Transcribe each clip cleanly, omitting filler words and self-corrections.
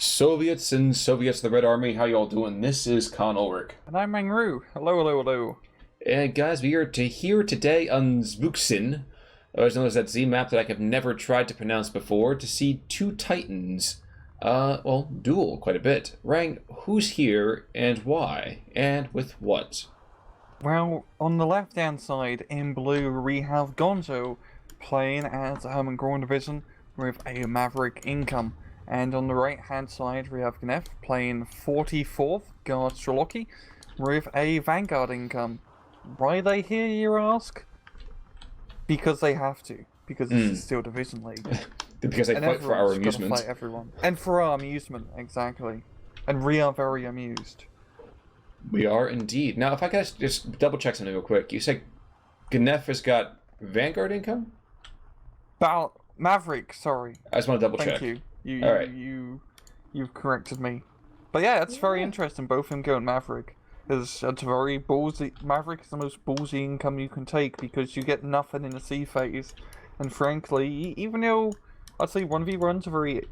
Soviets and Soviets of the Red Army, how y'all doing? This is Con Ulrich. And I'm Mangru. Hello, hello, hello. And guys, we are here today on Zubcyn, otherwise known as that Z map that I have never tried to pronounce before, to see two titans, duel quite a bit. Rang, who's here and why? And with what? Well, on the left-hand side, in blue, we have Gonzo playing as Herman Goerring division with a Maverick income. And on the right-hand side, we have gnef playing 44th Guard Strelocki with a Vanguard income. Why are they here, you ask? Because they have to. Because this is still Division League. Because they fight for our amusement. Fight everyone. And for our amusement, exactly. And we are very amused. We are indeed. Now, if I could just double-check something real quick. You said gnef has got Vanguard income? Maverick, sorry. I just want to double-check. Thank you. All right. You've corrected me. But yeah, it's very interesting, both him and Maverick. It's very ballsy. Maverick is the most ballsy income you can take because you get nothing in the C phase. And frankly, even though I'd say 1v1s are very,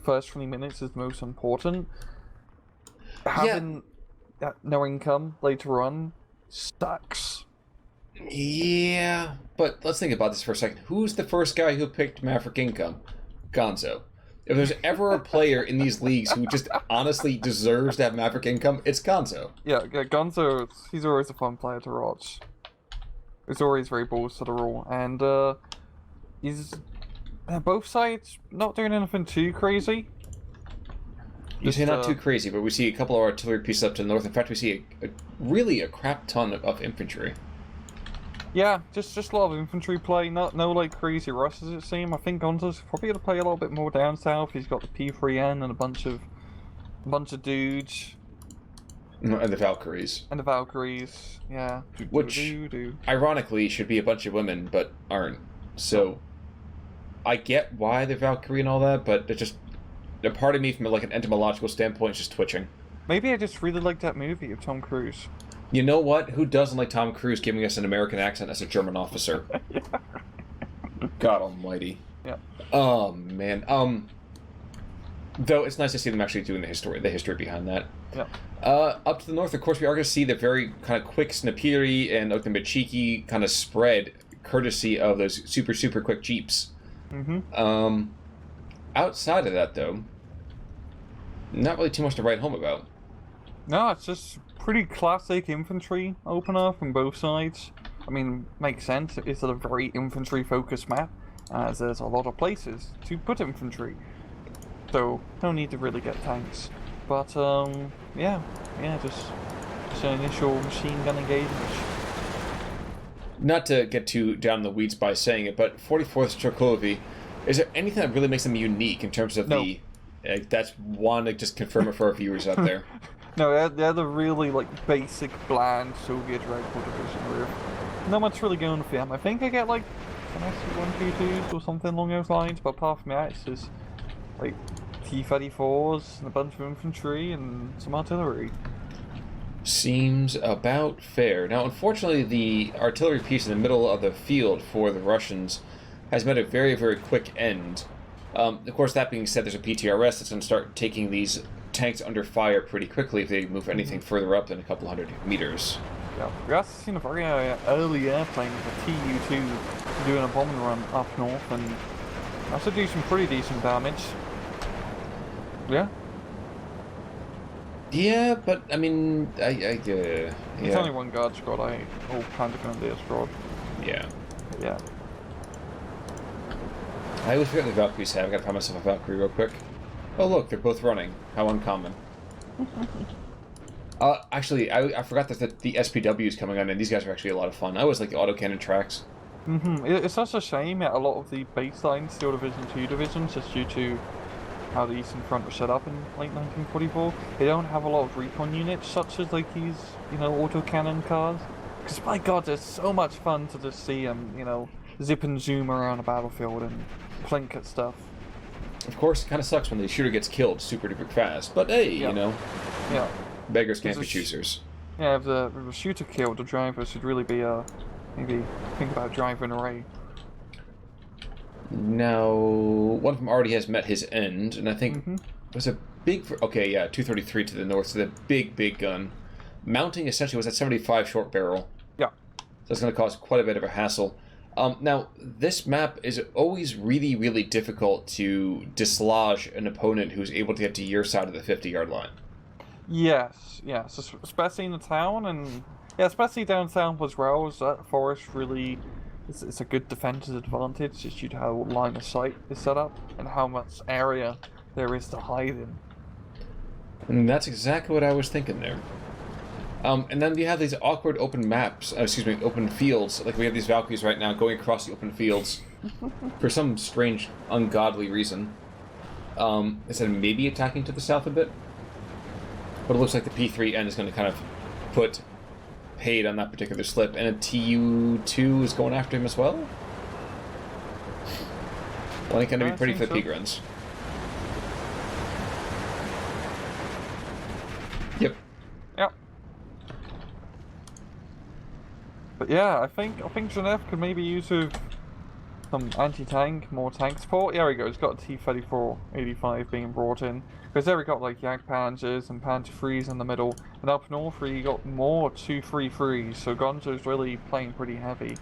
first 20 minutes is the most important, having no income later on sucks. Yeah, but let's think about this for a second. Who's the first guy who picked Maverick income? Gonzo. If there's ever a player in these leagues who just honestly deserves to have Maverick income, it's Gonzo. Yeah, Gonzo, he's always a fun player to watch. He's always very balls to the rule, and he's both sides not doing anything too crazy. You say not too crazy, but we see a couple of artillery pieces up to the north. In fact, we see really a crap ton of infantry. Yeah, just a lot of infantry play, no crazy rushes it seems. I think Gonzo's probably gonna play a little bit more down south. He's got the P3N and a bunch of dudes. And the Valkyries. And the Valkyries, yeah. Which, ironically, should be a bunch of women, but aren't. So, I get why they're Valkyrie and all that, but it's just a part of me from an entomological standpoint is just twitching. Maybe I just really like that movie of Tom Cruise. You know what? Who doesn't like Tom Cruise giving us an American accent as a German officer? Yeah. God almighty. Yeah. Oh, man. Though it's nice to see them actually doing the history behind that. Yeah. Up to the north, of course, we are going to see the very kind of quick Snapiri and Oktamachiki kind of spread, courtesy of those super, super quick Jeeps. Mm-hmm. Outside of that, though, not really too much to write home about. No, it's just pretty classic infantry opener from both sides. I mean, makes sense. It's a very infantry-focused map, as there's a lot of places to put infantry. So, no need to really get tanks. But, just an initial machine gun engagement. Not to get too down in the weeds by saying it, but 44th Strokovi, is there anything that really makes them unique in terms of the... that's one to just confirm it for our viewers out there. No, they're the really, basic, bland Soviet rifle division where not much really going for them. I think I get, some SC-122s or something along those lines, but apart from that, it's just, T-34s and a bunch of infantry and some artillery. Seems about fair. Now, unfortunately, the artillery piece in the middle of the field for the Russians has met a very, very quick end. Of course, that being said, there's a PTRS that's going to start taking these tanks under fire pretty quickly if they move anything further up than a couple hundred meters. Yeah, we also seen a very early airplane with a Tu-2 doing a bombing run up north and also do some pretty decent damage. Yeah? Yeah, but, I mean, It's only one guard squad, all kind of gonna be a squad. Yeah. Yeah. I always forget the Valkyries have. I gotta find myself a Valkyrie real quick. Oh look, they're both running. How uncommon. Actually, I forgot that the SPW is coming on, and these guys are actually a lot of fun. I always like the autocannon tracks. It's such a shame that a lot of the baselines still Division 2 divisions, just due to how the Eastern Front was set up in late 1944. They don't have a lot of recon units, such as these, autocannon cars. Because my god, it's so much fun to just see them, zip and zoom around a battlefield and plink at stuff. Of course, it kind of sucks when the shooter gets killed super duper fast, but hey, Yeah. Beggars can't be choosers. Yeah, if the shooter killed, the driver should really be, maybe think about driving away. Now, one of them already has met his end, and I think Mm-hmm. there's a big... Okay, yeah, 233 to the north, so the big gun. Mounting essentially was at 75 short barrel. Yeah. So it's going to cause quite a bit of a hassle. Now, this map is always really difficult to dislodge an opponent who's able to get to your side of the 50-yard line. Yes, especially in the town, and yeah, especially down south as well. As that forest really, it's a good defensive advantage just due to how line of sight is set up and how much area there is to hide in. And that's exactly what I was thinking there. And then you have these awkward open maps, open fields. Like we have these Valkyries right now going across the open fields for some strange, ungodly reason. Instead of maybe attacking to the south a bit. But it looks like the P3N is going to kind of put paid on that particular slip, and a TU2 is going after him as well. Well, it's going to be pretty for the P-Grunts. Yep. Yep. But yeah, I think gnef could maybe use some anti-tank, more tank support. There we go. He's got a T-34-85 being brought in. Because there we got like Yak Panzers and Panther 3s in the middle, and up north we got more 233s. So Gonzo's really playing pretty heavy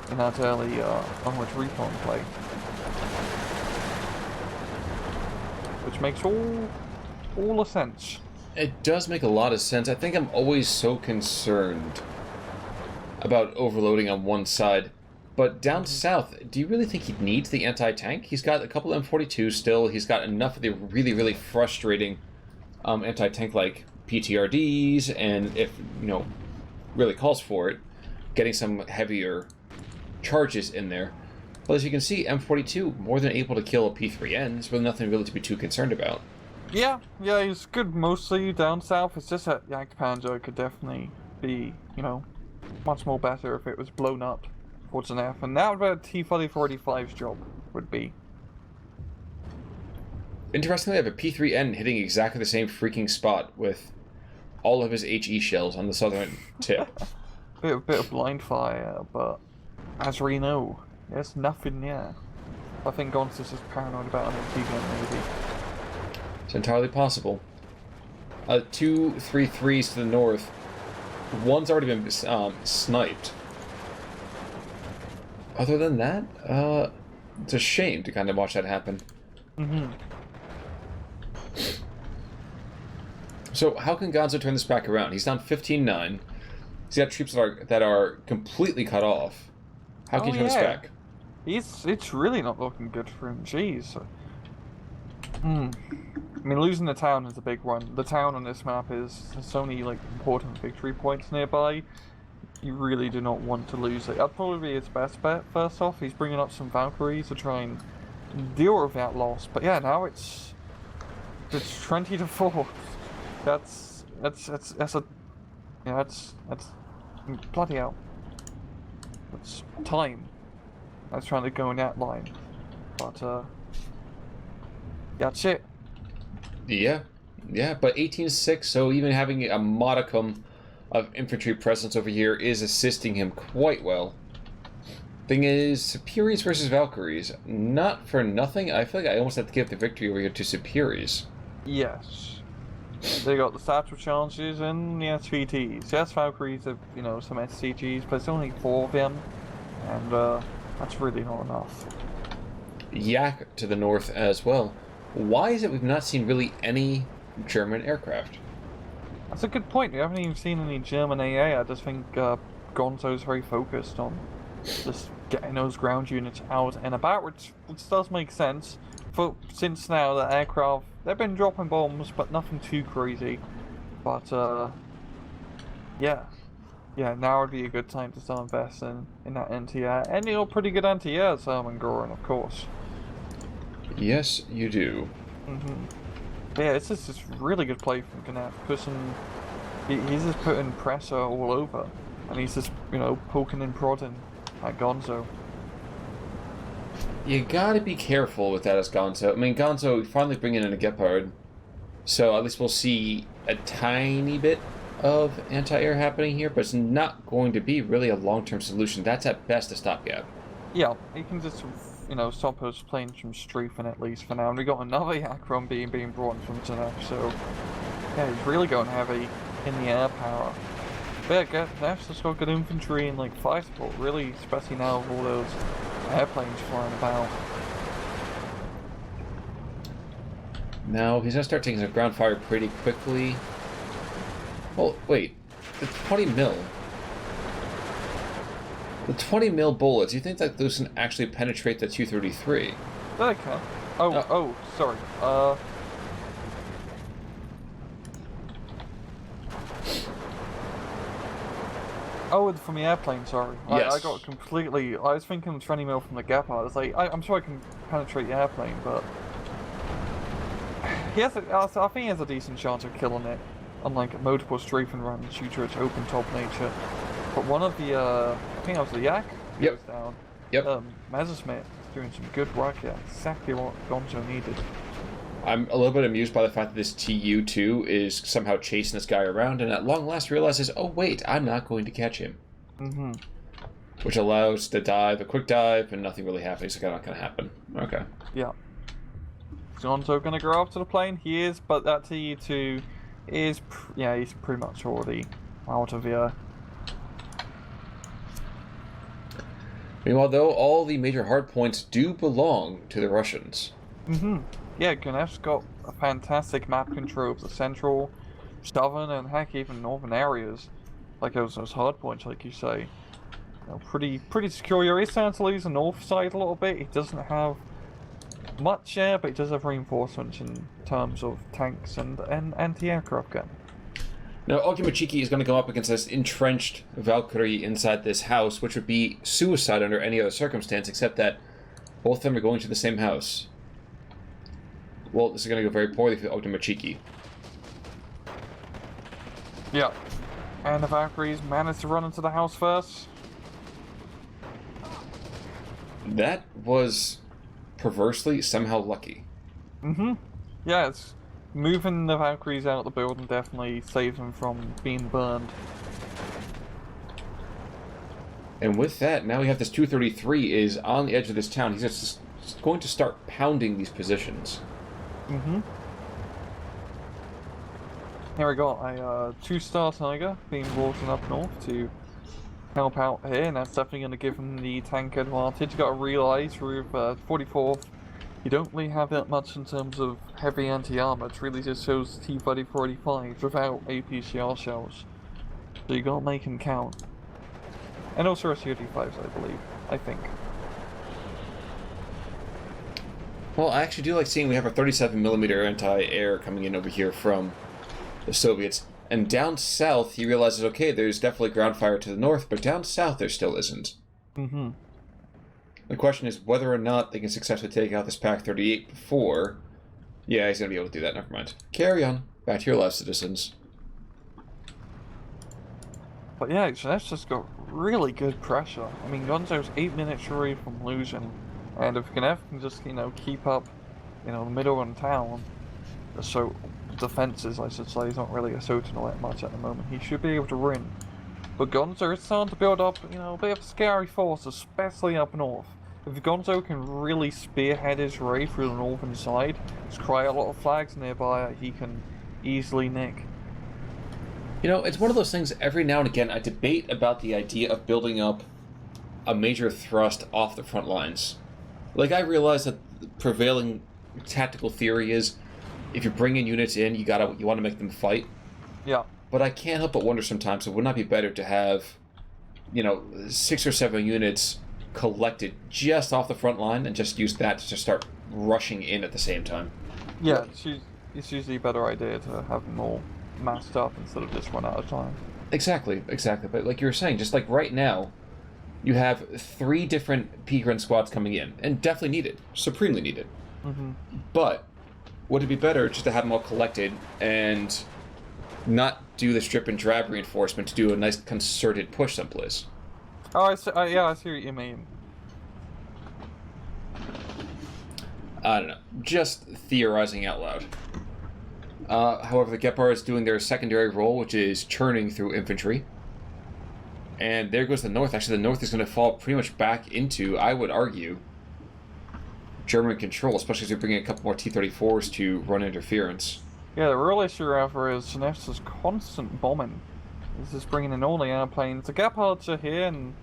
in that early onwards recon play, which makes all the sense. It does make a lot of sense. I think I'm always so concerned about overloading on one side. But down south, do you really think he needs the anti-tank? He's got a couple M42s still. He's got enough of the really frustrating anti-tank like PTRDs, and if, really calls for it, getting some heavier charges in there. But as you can see, M42 more than able to kill a P3N. There's really nothing really to be too concerned about. Yeah, he's good mostly down south. It's just that Yak Panzer could definitely be, much more better if it was blown up. An F, and that would be what T-34-85's job would be. Interestingly, I have a P3N hitting exactly the same freaking spot with all of his HE shells on the southern tip. bit of blind fire, but as we know, there's nothing there. I think Gonzo's just paranoid about an MT gun, maybe. It's entirely possible. 2-3-3s to the north. One's already been sniped. Other than that, it's a shame to kind of watch that happen. Mm-hmm. So how can Gonzo turn this back around? He's down 15-9. He's got troops that are completely cut off. How can he turn this back? It's really not looking good for him. Jeez. I mean, losing the town is a big one. The town on this map has so many important victory points nearby. You really do not want to lose it. That'd probably be his best bet. First off, he's bringing up some Valkyries to try and deal with that loss. But yeah, now it's 20-4. That's bloody hell. That's time. I was trying to go in that line, but that's it. Yeah, but 18-6. So even having a modicum of infantry presence over here is assisting him quite well. Thing is, Superiors versus Valkyries. Not for nothing, I feel like I almost have to give the victory over here to Superiors. Yes. They got the satchel challenges and the SVTs. Yes, Valkyries have, some SCGs, but it's only 4 of them, and that's really not enough. Yak to the north as well. Why is it we've not seen really any German aircraft? That's a good point. We haven't even seen any German AA. I just think Gonzo's very focused on just getting those ground units out and about, which does make sense. Since now the aircraft, they've been dropping bombs, but nothing too crazy. But yeah, now would be a good time to start investing in that anti-air. And you're pretty good anti-air, Herman Goerring, of course. Yes, you do. Yeah, it's just this really good play from gnef. He's just putting pressure all over, and he's just poking and prodding at Gonzo. You gotta be careful with that as Gonzo. I mean, Gonzo finally bringing in a Gepard, so at least we'll see a tiny bit of anti-air happening here, but it's not going to be really a long-term solution. That's at best a stopgap. Yeah, he can just stop us playing some Strafing at least for now. And we got another yak run being brought in from gnef, so yeah, he's really going heavy in the air power. But yeah, gnef's just got good infantry and like fire support, really, especially now with all those airplanes flying about. Now he's gonna start taking some ground fire pretty quickly. Well, wait, the 20 mil. The 20 mil bullets, you think that those can actually penetrate the 233? They can. Oh, sorry. Oh, from the airplane, sorry. Yes. I got completely... I was thinking 20 mil from the Gepard. I was like, I'm sure I can penetrate the airplane, but... I think he has a decent chance of killing it, unlike multiple strafing runs due to its open top nature. But one of the, I think that was the yak, goes down. Yep. Messerschmitt is doing some good work here. Exactly what Gonzo needed. I'm a little bit amused by the fact that this TU-2 is somehow chasing this guy around and at long last realizes, oh wait, I'm not going to catch him. Mm-hmm. Which allows the dive, a quick dive, and nothing really happens. It's not going to happen. Okay. Yeah. Is Gonzo going to go up to the plane? He is, but that TU-2 is, he's pretty much already out of here. Meanwhile, though, all the major hardpoints do belong to the Russians. Mm-hmm. Yeah, gnef's got a fantastic map control of the central, southern, and heck, even northern areas. Like those hardpoints, like you say. Pretty secure. He is starting to lose the north side a little bit. He doesn't have much air, but he does have reinforcements in terms of tanks and anti-aircraft gun. Now, Ogimachiki is going to go up against this entrenched Valkyrie inside this house, which would be suicide under any other circumstance, except that both of them are going to the same house. Well, this is going to go very poorly for Ogimachiki. Yeah. And the Valkyries managed to run into the house first. That was perversely somehow lucky. Mm-hmm. Yeah, it's moving the Valkyries out of the building definitely saved them from being burned. And with that, now we have this 233 is on the edge of this town. He's just going to start pounding these positions. Mm-hmm. Here we got a 2-star Tiger being brought in up north to help out here, and that's definitely going to give him the tank advantage. You got to realise with 44th, you don't really have that much in terms of heavy anti-armor. It really just shows T-3485s without APCR shells. So you got to make him count. And also SU-85s, I believe. I think. Well, I actually do like seeing we have a 37mm anti-air coming in over here from the Soviets. And down south, he realizes, okay, there's definitely ground fire to the north, but down south there still isn't. Mm-hmm. The question is whether or not they can successfully take out this Pak-38 before... Yeah, he's going to be able to do that, never mind. Carry on. Back to your lives, citizens. But yeah, gnef's just got really good pressure. I mean, Gonzo's 8 minutes away from losing. And if gnef can just, keep up, the middle of the town, so defenses, I should say, he's not really assaulting all that much at the moment. He should be able to win. But Gonzo is starting to build up, a bit of a scary force, especially up north. If Gonzo can really spearhead his raid through the northern side, just cry a lot of flags nearby that he can easily nick. It's one of those things, every now and again, I debate about the idea of building up a major thrust off the front lines. Like, I realize that the prevailing tactical theory is, if you bring in units in, you want to make them fight. Yeah. But I can't help but wonder sometimes, it would not be better to have, 6 or 7 units collected just off the front line and just use that to just start rushing in at the same time. Yeah, it's usually a better idea to have them all massed up instead of just run out of time. Exactly. But like you were saying, just like right now, you have 3 different Peak-Run squads coming in, and definitely needed, supremely needed. Mm-hmm. But would it be better just to have them all collected and not do the strip and drab reinforcement to do a nice concerted push someplace? Oh, I see what you mean. I don't know. Just theorizing out loud. However, the Gepard is doing their secondary role, which is churning through infantry. And there goes the north. Actually, the north is going to fall pretty much back into, I would argue, German control, especially as you're bringing a couple more T-34s to run interference. Yeah, the real issue, however, is gnef's constant bombing. This is bringing in all the airplanes. The Gepards are here, and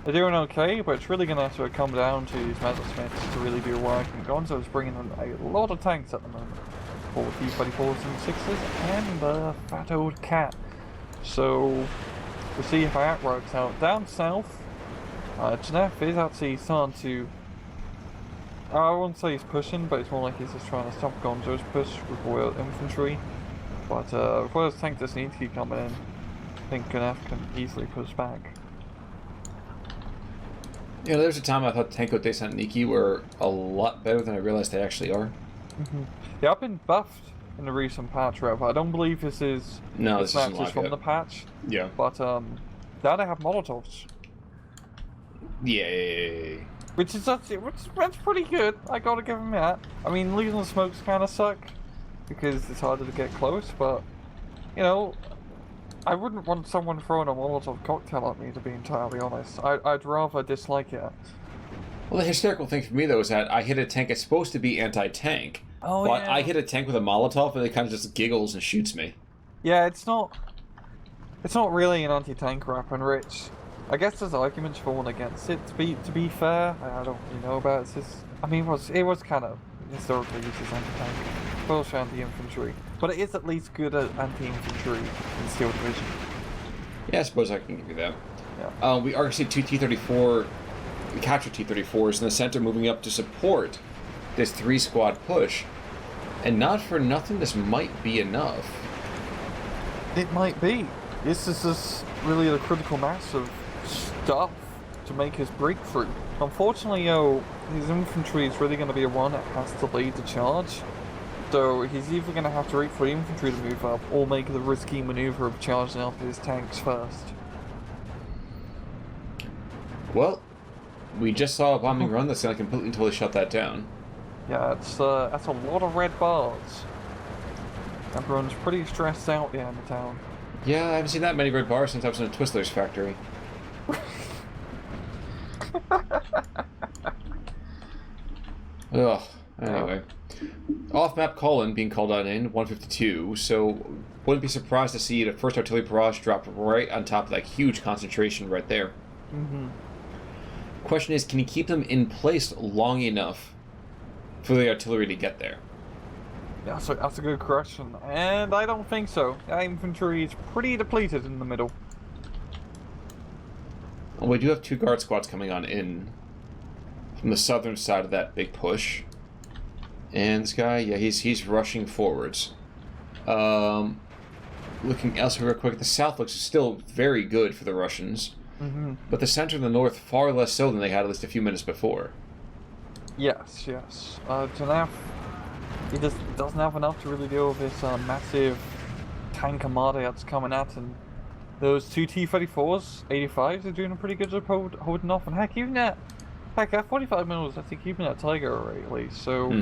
they're doing okay, but it's really going to have to come down to these Messerschmitts to really do work. And Gonzo's bringing in a lot of tanks at the moment. 4 T-34s and 6s, and a fat old cat. So, we'll see how that works out. Down south, gnef is actually starting to... I wouldn't say he's pushing, but it's more like he's just trying to stop Gonzo's push with Royal Infantry. But if those tank does need to keep coming in, I think gnef can easily push back. You know, there's a time I thought Tanko Desantniki were a lot better than I realized they actually are. Yeah, I've been buffed in the recent patch, Rev. I don't believe this is matches from the patch. Yeah. But now they have Molotovs. Yay. Which is that's pretty good. I gotta give them that. I mean, losing the smokes kind of suck because it's harder to get close, but you know, I wouldn't want someone throwing a Molotov cocktail at me, to be entirely honest. I'd rather dislike it. Well, the hysterical thing for me though is that I hit a tank that's supposed to be anti-tank, but yeah. I hit a tank with a Molotov and it kind of just giggles and shoots me. Yeah, it's not really an anti-tank weapon, Rich. I guess there's arguments for and against it. To be fair, I don't really know about it. It's just, I mean, it was kind of historically used as anti-tank, especially anti-infantry. But it is at least good at anti-infantry in Steel Division. Yeah, I suppose I can give you that. Yeah. We already see 2 T-34, we captured T-34s in the center moving up to support this 3-squad push. And not for nothing, this might be enough. It might be. This is just really the critical mass of stuff to make his breakthrough. Unfortunately, his infantry is really going to be the one that has to lead the charge. So he's either going to have to wait for the infantry to move up, or make the risky maneuver of charging up his tanks first. Well, we just saw a bombing run that's going to completely and totally shut that down. Yeah, that's a lot of red bars. Everyone's pretty stressed out here in the town. Yeah, I haven't seen that many red bars since I was in a Twizzlers factory. Ugh. Anyway. Off-map call-in being called on in, 152, so wouldn't be surprised to see the first artillery barrage drop right on top of that huge concentration right there. Question is, can you keep them in place long enough for the artillery to get there? Yeah, so that's a good question, and I don't think so. That infantry is pretty depleted in the middle. Well, we do have 2 guard squads coming on in from the southern side of that big push. And this guy, yeah, he's rushing forwards. Looking elsewhere real quick, the south looks still very good for the Russians. But the center and the north far less so than they had at least a few minutes before. Yes. gnef, he just doesn't have enough to really deal with this massive tank armada that's coming at him. Those 2 T-34s, 85s, are doing a pretty good job holding off, and heck, even that 45 mils, I think keeping that Tiger array at least, so...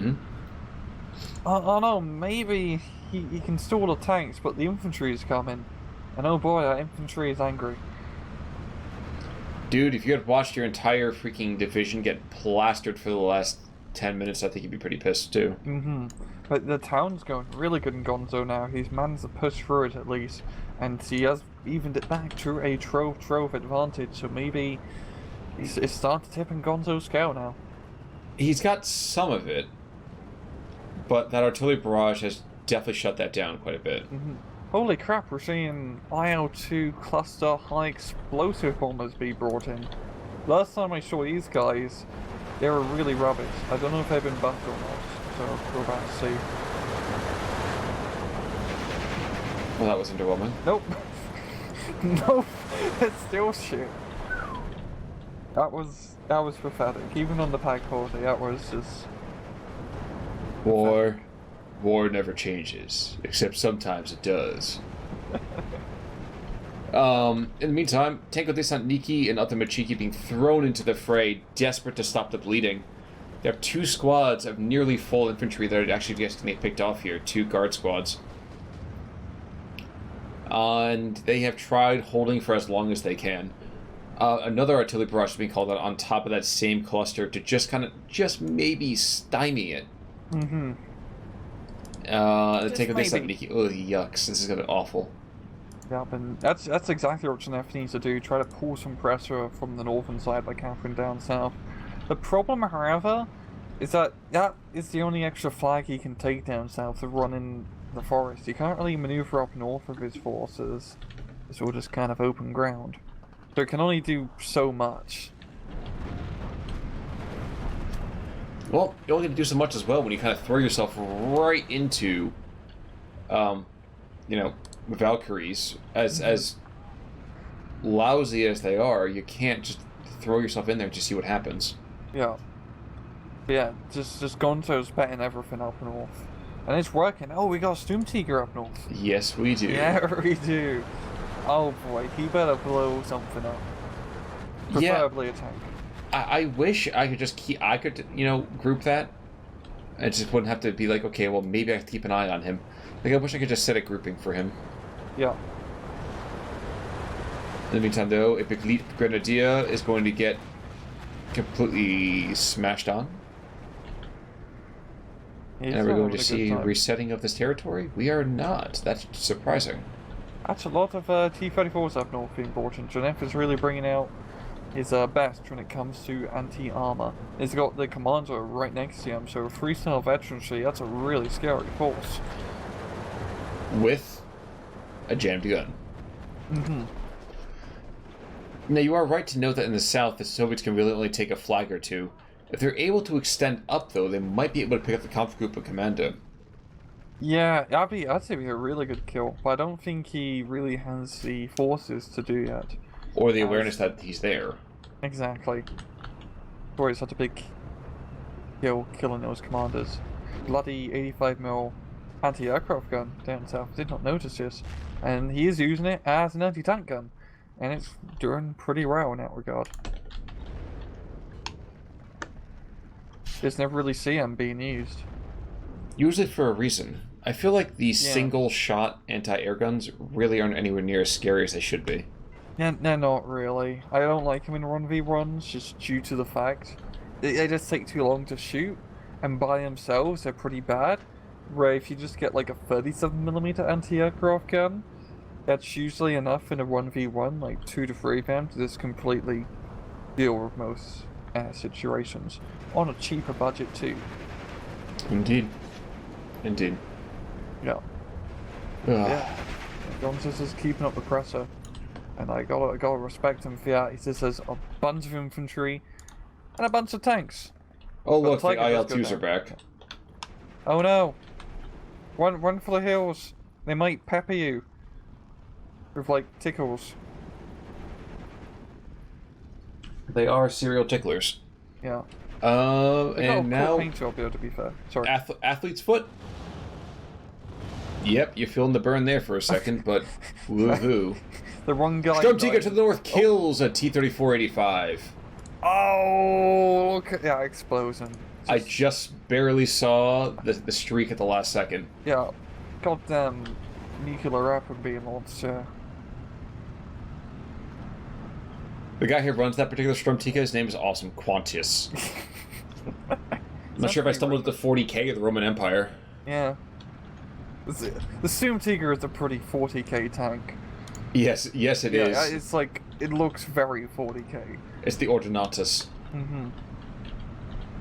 I don't know, maybe he can stall the tanks, but the infantry is coming, and oh boy, that infantry is angry. Dude, if you had watched your entire freaking division get plastered for the last 10 minutes, I think you'd be pretty pissed too. But the town's going really good in Gonzo now. He's managed to push through it at least, and he has evened it back to a trove advantage, so maybe it's starting to tip in Gonzo's scale now. He's got some of it, but that artillery barrage has definitely shut that down quite a bit. Holy crap, we're seeing IL-2 cluster high explosive bombers be brought in. Last time I saw these guys, they were really rubbish. I don't know if they've been buffed or not, so I'll go back to see. Well, that was underwhelming. Nope. Nope. It's still shit. That was pathetic. Even on the pack quality, that was just... War never changes, except sometimes it does. In the meantime, Tanko Desantniki and Otomachiki being thrown into the fray, desperate to stop the bleeding. They have 2 squads of nearly full infantry that are actually just going to get picked off here, 2 guard squads. And they have tried holding for as long as they can. Another artillery barrage is being called out on top of that same cluster to just maybe stymie it. Mm-hmm. Take a this up. Oh, yucks! This is gonna be awful. Yep, and that's exactly what gnef needs to do. Try to pull some pressure from the northern side by countering down south. The problem, however, is that is the only extra flag he can take down south to run in the forest. He can't really maneuver up north with his forces. It's all just kind of open ground. So it can only do so much. Well, you only get to do so much as well when you kind of throw yourself right into, Valkyries. As lousy as they are, you can't just throw yourself in there and just see what happens. Yeah. Yeah, just Gonzo's betting everything up north. And it's working. Oh, we got a Zubcyn up north. Yes, we do. Yeah, we do. Oh boy, he better blow something up. Preferably a tank. I wish I could just group that. I just wouldn't have to be like, okay, well, maybe I have to keep an eye on him. Like, I wish I could just set a grouping for him. Yeah. In the meantime, though, a Elite Grenadier is going to get completely smashed on. And are we going to see resetting of this territory? We are not. That's surprising. That's a lot of T-34s up north being brought in. gnef is really bringing out his best when it comes to anti-armor. He's got the commander right next to him, so 3-star veterancy, that's a really scary force. With a jammed gun. Mm-hmm. Now, you are right to note that in the south, the Soviets can really only take a flag or two. If they're able to extend up, though, they might be able to pick up the Kampfgruppe Commando. Yeah, I'd say it'd be a really good kill, but I don't think he really has the forces to do yet. Or the awareness that he's there. Exactly. Boy, it's such a big kill, killing those commanders. Bloody 85mm anti-aircraft gun down south. Did not notice this. And he is using it as an anti-tank gun. And it's doing pretty well in that regard. Just never really see them being used. Usually for a reason. I feel like these single-shot anti-air guns really aren't anywhere near as scary as they should be. Yeah, they're not really. I don't like them in 1v1s just due to the fact they just take too long to shoot, and by themselves they're pretty bad. Where if you just get like a 37mm anti-aircraft gun, that's usually enough in a 1v1, like 2 to 3 of them, to just completely deal with most situations. On a cheaper budget too. Indeed. Indeed. Yeah. Yeah. Gonzo's just keeping up the pressure. And I gotta respect him for that. He just has a bunch of infantry and a bunch of tanks. Oh look, the IL-2s are back. Oh no! Run for the hills. They might pepper you with like tickles. They are serial ticklers. Yeah. And now paint job here, to be fair. Sorry. Athlete's foot. Yep, you're feeling the burn there for a second, but woohoo. The wrong guy. Zubcyn to the north kills a T-34-85. Oh, look at that explosion. I just barely saw the streak at the last second. Yeah. Goddamn nuclear weapon being launched, yeah. The guy who runs that particular Stormtika, his name is awesome, Quantius. I'm not sure if I stumbled at the 40k of the Roman Empire. Yeah. The Zubcyn is a pretty 40k tank. Yes, it is. Yeah, it's like, it looks very 40k. It's the Ordinatus. Mm-hmm.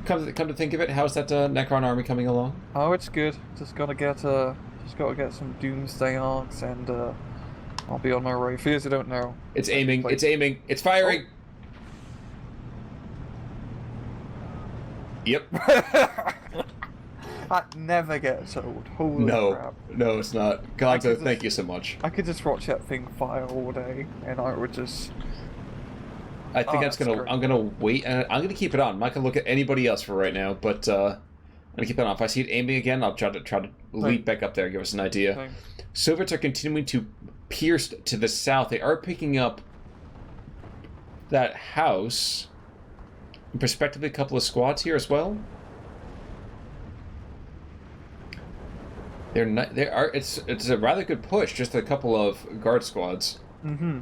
Come to think of it, how's that Necron army coming along? Oh, it's good. Just gotta get some Doomsday arcs, and I'll be on my way. For those who don't know, it's aiming. It's aiming. It's firing. Oh. Yep. That never gets old. Holy crap. No, it's not. Gonzo, thank you so much. I could just watch that thing fire all day, and I would just. I think I'm gonna wait, and I'm gonna keep it on. I'm not gonna look at anybody else for right now, but I'm gonna keep it on. If I see it aiming again, I'll try to leap back up there and give us an idea. Thanks. Soviets are continuing to pierce to the south. They are picking up that house. And prospectively, a couple of squads here as well. They're not. They are. It's a rather good push. Just a couple of guard squads. Mm-hmm.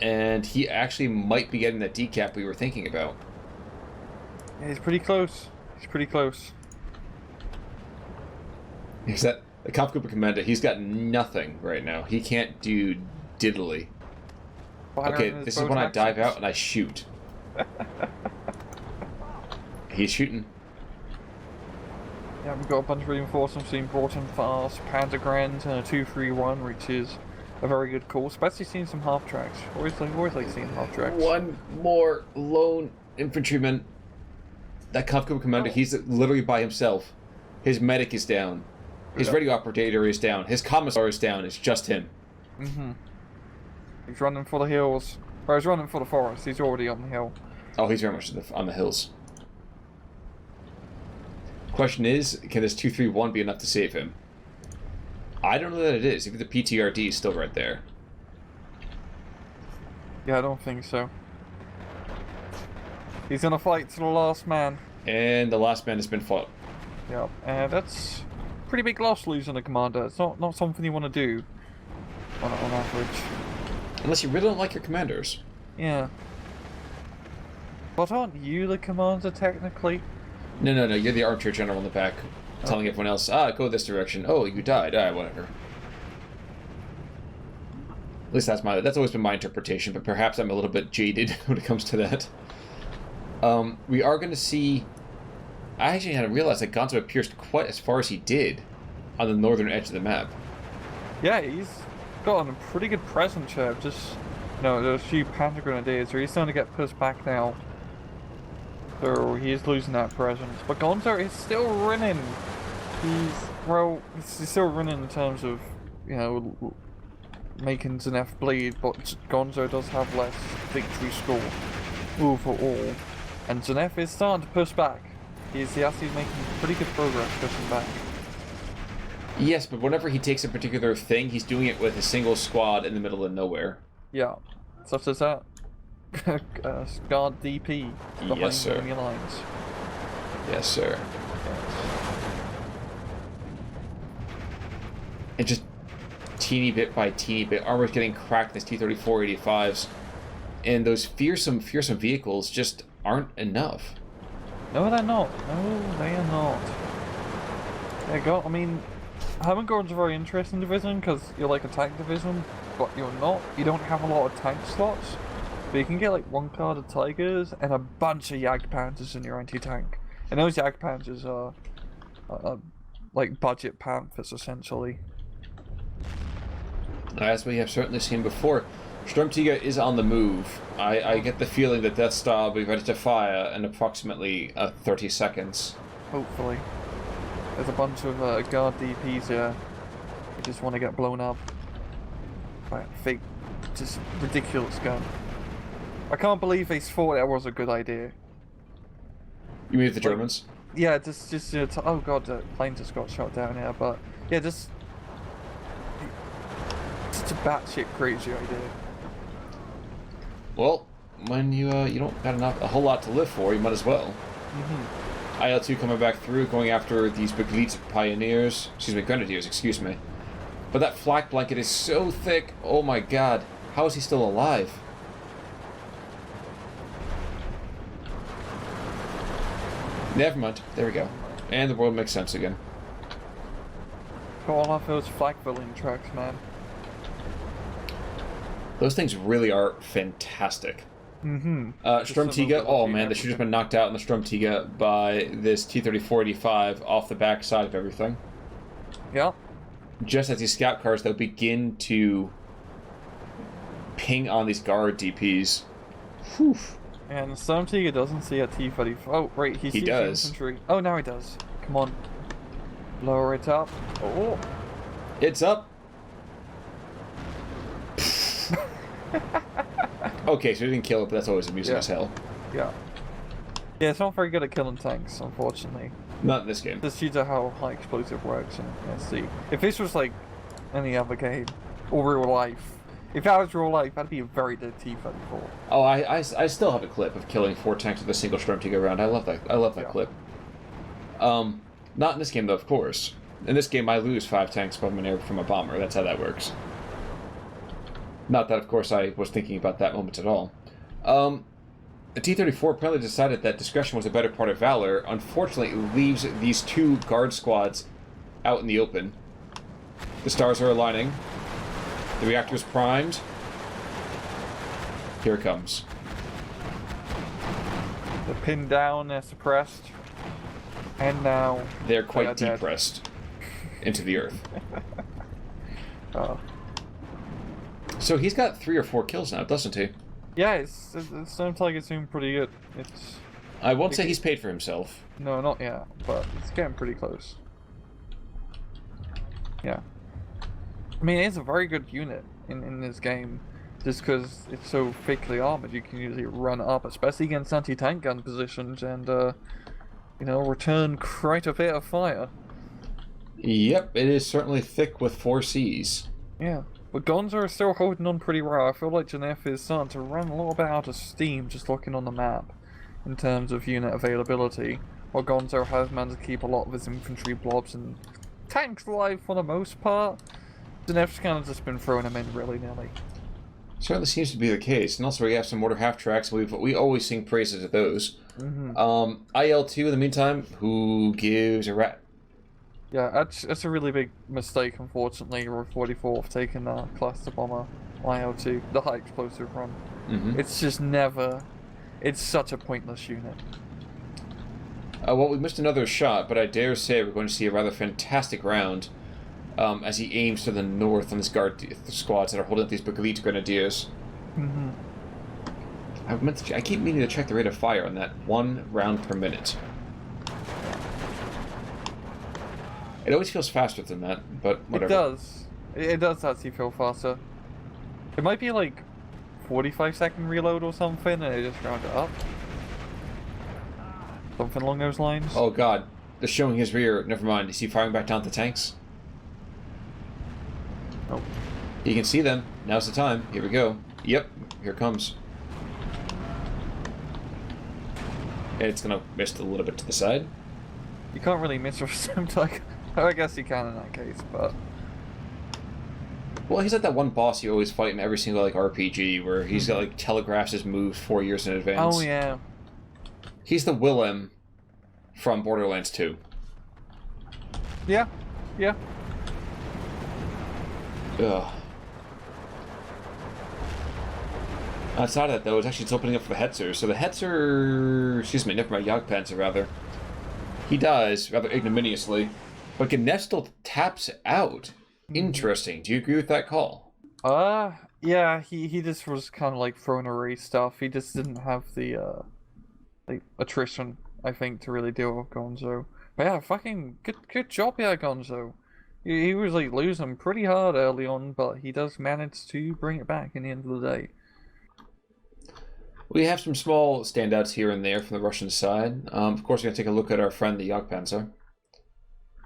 And he actually might be getting that decap we were thinking about. Yeah, he's pretty close. He's pretty close. Is that the Kampfgruppe Commander? He's got nothing right now. He can't do diddly. Okay, this is when I dive out and I shoot. He's shooting. Yeah, we've got a bunch of reinforcements being brought in fast. Panzergrand and a 231, which is a very good call. Especially seeing some half tracks. Always like seeing half tracks. One more lone infantryman. That Kampfgruppe Commander, he's literally by himself. His medic is down. His radio operator is down. His commissar is down. It's just him. Mm-hmm. He's running for the hills. Or he's running for the forest. He's already on the hill. Oh, he's very much on the hills. Question is, can this 231 be enough to save him? I don't know that it is. Even the PTRD is still right there. Yeah, I don't think so. He's gonna fight to the last man. And the last man has been fought. Yep, and that's pretty big loss losing a commander. It's not something you want to do on average. Unless you really don't like your commanders. Yeah. But aren't you the commander technically? No, you're the archer general in the back, telling everyone else, go this direction. Oh, you died. Whatever. At least that's always been my interpretation, but perhaps I'm a little bit jaded when it comes to that. We are going to see... I actually hadn't realized that Gonzo had pierced quite as far as he did on the northern edge of the map. Yeah, he's got a pretty good presence here. Just, there's a few Panther Grenadiers, so he's starting to get pushed back now. So he is losing that presence. But Gonzo is still running. He's still running in terms of, making gnef bleed, but Gonzo does have less victory score overall. And gnef is starting to push back. He's actually making pretty good progress pushing back. Yes, but whenever he takes a particular thing, he's doing it with a single squad in the middle of nowhere. Yeah, such as that. Guard DP behind Yes, sir. enemy lines. Yes, sir. And just teeny bit by teeny bit, armor's getting cracked in these T-34-85s, and those fearsome vehicles just aren't enough. No, they're not. No, they are not. Herman Goerring's a very interesting division because you're like a tank division, but you're not. You don't have a lot of tank slots, but you can get like one card of Tigers and a bunch of Jagdpanzers in your anti-tank. And those Jagdpanzers are like budget Panthers essentially. As we have certainly seen before, Sturmtiger is on the move. I get the feeling that Death Star will be ready to fire in approximately 30 seconds. Hopefully. There's a bunch of guard DPs here. They just want to get blown up by a fake, just ridiculous gun. I can't believe they thought that was a good idea. You mean the Germans? Yeah, oh god, the plane just got shot down here, but yeah, just a batshit crazy idea. Well, when you don't got a whole lot to live for, you might as well. Mm-hmm. IL-2 coming back through, going after these Grenadiers, excuse me. But that flak blanket is so thick, oh my god, how is he still alive? Never mind, there we go. And the world makes sense again. Got all of those flak filling trucks, man. Those things really are fantastic. Mm-hmm. Sturmtiger, oh man, they should have been knocked out in the Sturmtiger by this T-34-85 off the back side of everything. Yeah. Just as these scout cars, they'll begin to ping on these guard DPs. Whew. And Sturmtiger doesn't see a T-34. Oh, right, he sees the infantry. Oh, now he does. Come on. Lower it up. Oh. It's up. Okay, so he didn't kill it, but that's always amusing as hell. Yeah. Yeah, it's not very good at killing tanks, unfortunately. Not in this game. Just due to how high explosive works. And let's see. If this was like any other game, or real life, if that was real life, that'd be a very dead T-34. Oh, I still have a clip of killing 4 tanks with a single Sturmtiger round. I love that clip. Not in this game though, of course. In this game, I lose 5 tanks from a bomber. That's how that works. Not that, of course, I was thinking about that moment at all. The T-34 apparently decided that discretion was a better part of valor. Unfortunately, it leaves these two guard squads out in the open. The stars are aligning. The reactor is primed. Here it comes. They're pinned down, they're suppressed. And now... They're quite dead. depressed into the earth. Oh. So he's got 3 or 4 kills now, doesn't he? Yeah, it sounds like it's doing pretty good. I won't say he's paid for himself. No, not yet, but it's getting pretty close. Yeah. I mean, it's a very good unit in this game. Just because it's so thickly armored, you can usually run up, especially against anti-tank gun positions, and, you know, return quite a bit of fire. Yep, it is certainly thick with 4 Cs. Yeah. But Gonzo is still holding on pretty well. I feel like gnef is starting to run a little bit out of steam just looking on the map in terms of unit availability. While Gonzo has managed to keep a lot of his infantry blobs and tanks alive for the most part. gnef's kind of just been throwing them in willy-nilly. Certainly seems to be the case. And also we have some mortar half-tracks. We always sing praises of those. Mm-hmm. IL-2 in the meantime, who gives a rat? Yeah, that's a really big mistake, unfortunately, with 44th taking the cluster bomber IL-2, the high explosive run. Mm-hmm. It's just never... It's such a pointless unit. Well, we missed another shot, but I dare say we're going to see a rather fantastic round as he aims to the north on his guard squads that are holding up these elite grenadiers. Mm-hmm. I keep meaning to check the rate of fire on that 1 round per minute. It always feels faster than that, but whatever. It does. It does actually feel faster. It might be like 45-second reload or something, and they just round it up. Something along those lines. Oh god, they're showing his rear. Never mind. Is he firing back down at the tanks? Nope. You can see them. Now's the time. Here we go. Yep, here it comes. It's gonna miss a little bit to the side. You can't really miss with Simtech. I guess you can in that case, but... Well, he's like that one boss you always fight in every single like RPG, where he's got like telegraphs his moves 4 years in advance. Oh yeah. He's the Willem from Borderlands 2. Yeah. Yeah. Ugh. Outside of that, though, it's opening up for the Hetzer. So the Hetzer... Excuse me, never mind, Jagdpanzer, rather. He dies, rather ignominiously. But gnef still taps out. Interesting. Do you agree with that call? Yeah, he just was kind of like throwing away stuff. He just didn't have the, like, attrition, I think, to really deal with Gonzo. But yeah, fucking good job, yeah, Gonzo. He was, like, losing pretty hard early on, but he does manage to bring it back in the end of the day. We have some small standouts here and there from the Russian side. Of course, we're going to take a look at our friend, the Jagdpanzer.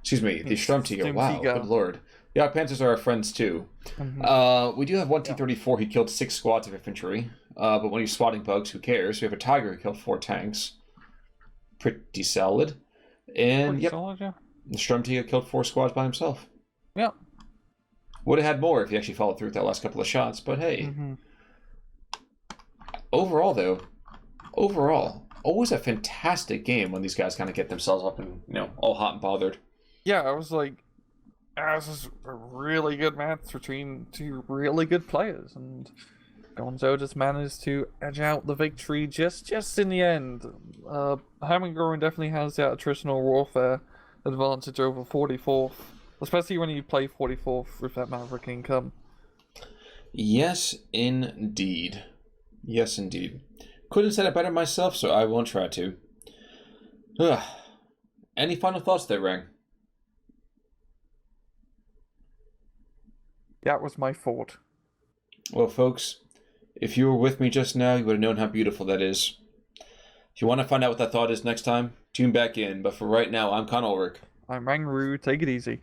Excuse me, the Sturmtiger. Wow, good lord. The Jagdpanzers are our friends, too. Mm-hmm. We do have one T-34. He killed 6 squads of infantry. But when he's swatting bugs, who cares? We have a Tiger who killed 4 tanks. Pretty solid. And, pretty solid, yeah. The Sturmtiger killed 4 squads by himself. Yeah. Would have had more if he actually followed through with that last couple of shots, but hey. Mm-hmm. Overall, though, always a fantastic game when these guys kind of get themselves up and, all hot and bothered. Yeah, I was like, this is a really good match between 2 really good players, and Gonzo just managed to edge out the victory just in the end. Herman Goerring definitely has that attritional warfare advantage over 44th, especially when you play 44th with that Maverick income. Yes, indeed. Yes, indeed. Couldn't have said it better myself, so I won't try to. Ugh. Any final thoughts there, Rang? That was my fault. Well, folks, if you were with me just now, you would have known how beautiful that is. If you want to find out what that thought is next time, tune back in. But for right now, I'm Con Ulrich. I'm Rangru. Take it easy.